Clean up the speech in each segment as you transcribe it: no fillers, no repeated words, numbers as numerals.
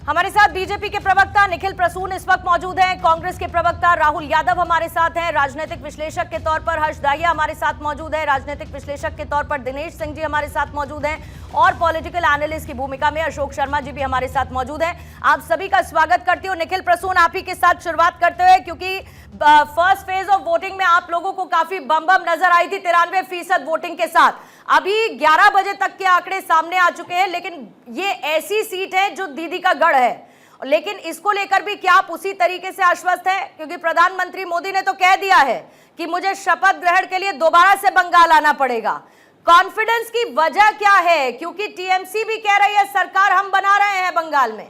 हमारे साथ बीजेपी के प्रवक्ता निखिल प्रसून इस वक्त मौजूद हैं। कांग्रेस के प्रवक्ता राहुल यादव हमारे साथ हैं। राजनीतिक विश्लेषक के तौर पर हर्ष दाहिया हमारे साथ मौजूद है। राजनीतिक विश्लेषक के तौर पर दिनेश सिंह जी हमारे साथ मौजूद हैं और पॉलिटिकल एनालिस्ट की भूमिका में अशोक शर्मा जी भी हमारे साथ मौजूद हैं। आप सभी का स्वागत करती हूँ। निखिल प्रसून, आप ही के साथ शुरुआत करते हुए, क्योंकि फर्स्ट फेज ऑफ वोटिंग में आप लोगों को काफी बम नजर आई थी 93% वोटिंग के साथ। अभी 11 बजे तक के आंकड़े सामने आ चुके हैं, लेकिन ये ऐसी सीट है जो दीदी का गढ़ है। लेकिन इसको लेकर भी क्या आप उसी तरीके से आश्वस्त हैं? क्योंकि प्रधानमंत्री मोदी ने तो कह दिया है कि मुझे शपथ ग्रहण के लिए दोबारा से बंगाल आना पड़ेगा। कॉन्फिडेंस की वजह क्या है? क्योंकि टीएमसी भी कह रही है सरकार हम बना रहे हैं बंगाल में।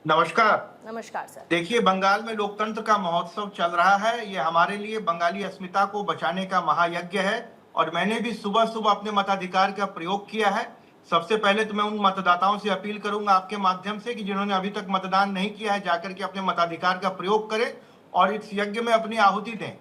नमस्कार। नमस्कार सर। देखिए, बंगाल में लोकतंत्र का महोत्सव चल रहा है। ये हमारे लिए बंगाली अस्मिता को बचाने का महायज्ञ है और मैंने भी सुबह सुबह अपने मताधिकार का प्रयोग किया है। सबसे पहले तो मैं उन मतदाताओं से अपील करूंगा आपके माध्यम से कि जिन्होंने अभी तक मतदान नहीं किया है, जाकर के अपने मताधिकार का प्रयोग करें और इस यज्ञ में अपनी आहुति दें।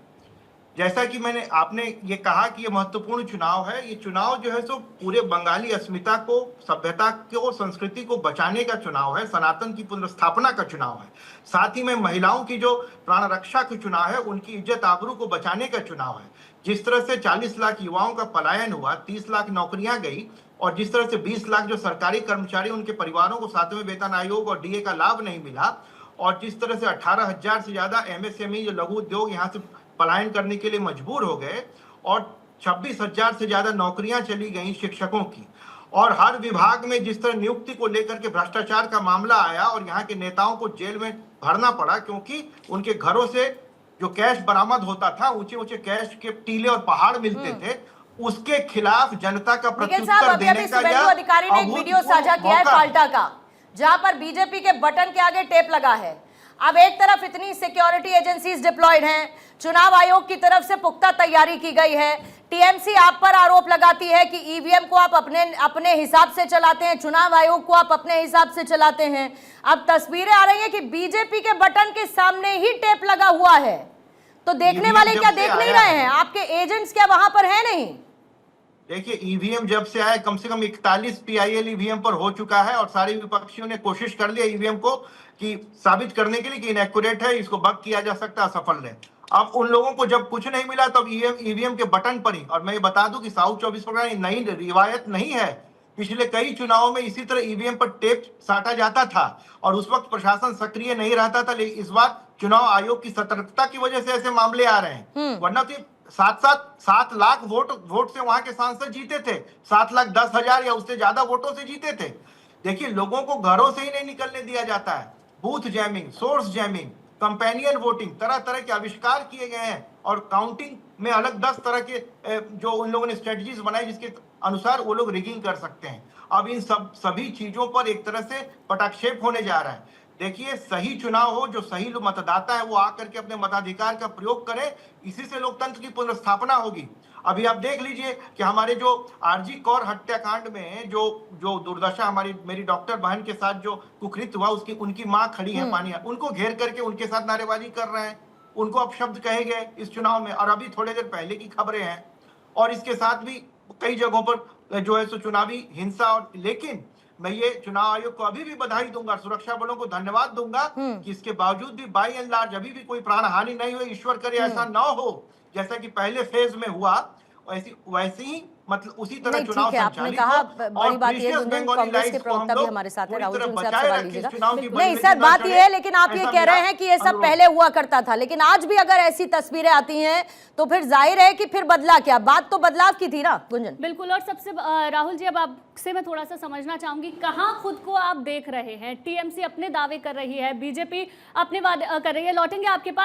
जैसा कि आपने ये कहा कि ये महत्वपूर्ण चुनाव है। ये चुनाव जो है सो पूरे बंगाली अस्मिता को, सभ्यता को, संस्कृति को बचाने का चुनाव है। सनातन की पुनर्स्थापना का चुनाव है। साथ ही में महिलाओं की जो प्राण रक्षा का चुनाव है, उनकी इज्जत आबरू को बचाने का चुनाव है। जिस तरह से 40 लाख युवाओं का पलायन हुआ, 30 लाख नौकरियां गई और जिस तरह से 20 लाख जो सरकारी कर्मचारी, उनके परिवारों को 7वें वेतन आयोग और डीए का लाभ नहीं मिला, और जिस तरह से 18,000 से ज्यादा एमएसएमई जो लघु उद्योग यहाँ से पलायन करने के लिए मजबूर हो गए और 26,000 से ज्यादा नौकरियां चली गई शिक्षकों की, और हर विभाग में जिस तरह नियुक्ति को लेकर के भ्रष्टाचार का मामला आया और यहाँ के नेताओं को जेल में भरना पड़ा क्योंकि उनके घरों से जो कैश बरामद होता था, ऊंचे ऊंचे कैश के टीले और पहाड़ मिलते थे, उसके खिलाफ जनता का प्रत्युत्तर देने का यह अधिकारी ने एक वीडियो साझा किया है फाल्टा का, जहां पर बीजेपी के बटन के आगे टेप लगा है। अब एक तरफ इतनी सिक्योरिटी एजेंसीज डिप्लॉयड हैं, चुनाव आयोग की तरफ से पुख्ता तैयारी की गई है। टीएमसी आप पर आरोप लगाती है कि ईवीएम को आप अपने हिसाब से चलाते हैं, चुनाव आयोग को आप अपने हिसाब से चलाते हैं। अब तस्वीरें आ रही हैं कि बीजेपी के बटन के सामने ही टेप लगा हुआ है, तो देखने वाले क्या देख नहीं रहे हैं? आपके एजेंट्स क्या वहां पर है नहीं? देखिए, ईवीएम जब से आया कम से कम 41 पीआईएल ईवीएम पर हो चुका है और सारे विपक्षियों ने कोशिश कर लिया ईवीएम को कि साबित करने के लिए कि इनएक्यूरेट है, इसको बग किया जा सकता है, असफल रहे। अब उन लोगों को जब कुछ नहीं मिला तब ईवीएम के बटन पर ही, और मैं ये बता दूं कि साउथ 24 परगना नई रिवायत नहीं है। पिछले कई चुनावों में इसी तरह ईवीएम पर टेप साटा जाता था और उस वक्त प्रशासन सक्रिय नहीं रहता था, लेकिन इस बार चुनाव आयोग की सतर्कता की वजह से ऐसे मामले आ रहे हैं। वरना तो 7 लाख वोट से वहां के सांसद जीते थे, 7,10,000 या उससे ज्यादा वोटों से जीते थे। देखिए, लोगों को घरों से ही नहीं निकलने दिया जाता है। Booth jamming, source jamming, companion voting, तरह तरह के आविष्कार किए गए हैं और काउंटिंग में अलग 10 तरह के जो उन लोगों ने स्ट्रेटजीज बनाई जिसके अनुसार वो लोग रिगिंग कर सकते हैं। अब इन सभी चीजों पर एक तरह से पटाक्षेप होने जा रहा है। देखिए, सही चुनाव हो, जो सही मतदाता है वो आकर के अपने मताधिकार का प्रयोग करे, इसी से लोकतंत्र की पुनर्स्थापना होगी। अभी आप देख लीजिए कि हमारे जो आरजी कौर हत्याकांड में जो दुर्दशा मेरी डॉक्टर बहन के साथ जो कुकृत्य हुआ, उनकी मां खड़ी है पानी, उनको घेर करके उनके साथ नारेबाजी कर रहे हैं, उनको अपशब्द कहे गए इस चुनाव में, और अभी थोड़ी देर पहले की खबरें हैं। और इसके साथ भी कई जगहों पर जो है सो चुनावी हिंसा। और लेकिन मैं ये चुनाव आयोग को अभी भी बधाई दूंगा, सुरक्षा बलों को धन्यवाद दूंगा कि इसके बावजूद भी बाई एंड लार्ज अभी भी कोई प्राण हानि नहीं हुई। ईश्वर करे ऐसा ना हो जैसा कि पहले फेज में हुआ, वैसे ही मतलब उसी तरह चुनाव संचालित कहा बड़ी बात ये कांग्रेस के प्रवक्ता भी हमारे साथ है, राहुल जी उनसे आप सवाल लीजिएगा। नहीं सर, बात ये है, लेकिन आप ये कह रहे हैं कि ये सब पहले हुआ करता था, लेकिन आज भी अगर ऐसी तस्वीरें आती हैं तो फिर जाहिर है कि फिर बदला क्या? बात तो बदलाव की थी ना गुंजन। बिल्कुल। और सबसे राहुल जी, अब आपसे मैं थोड़ा सा समझना चाहूंगी, कहाँ खुद को आप देख रहे हैं? टीएमसी अपने दावे कर रही है, बीजेपी अपने वादे कर रही है। लौटेंगे आपके पास।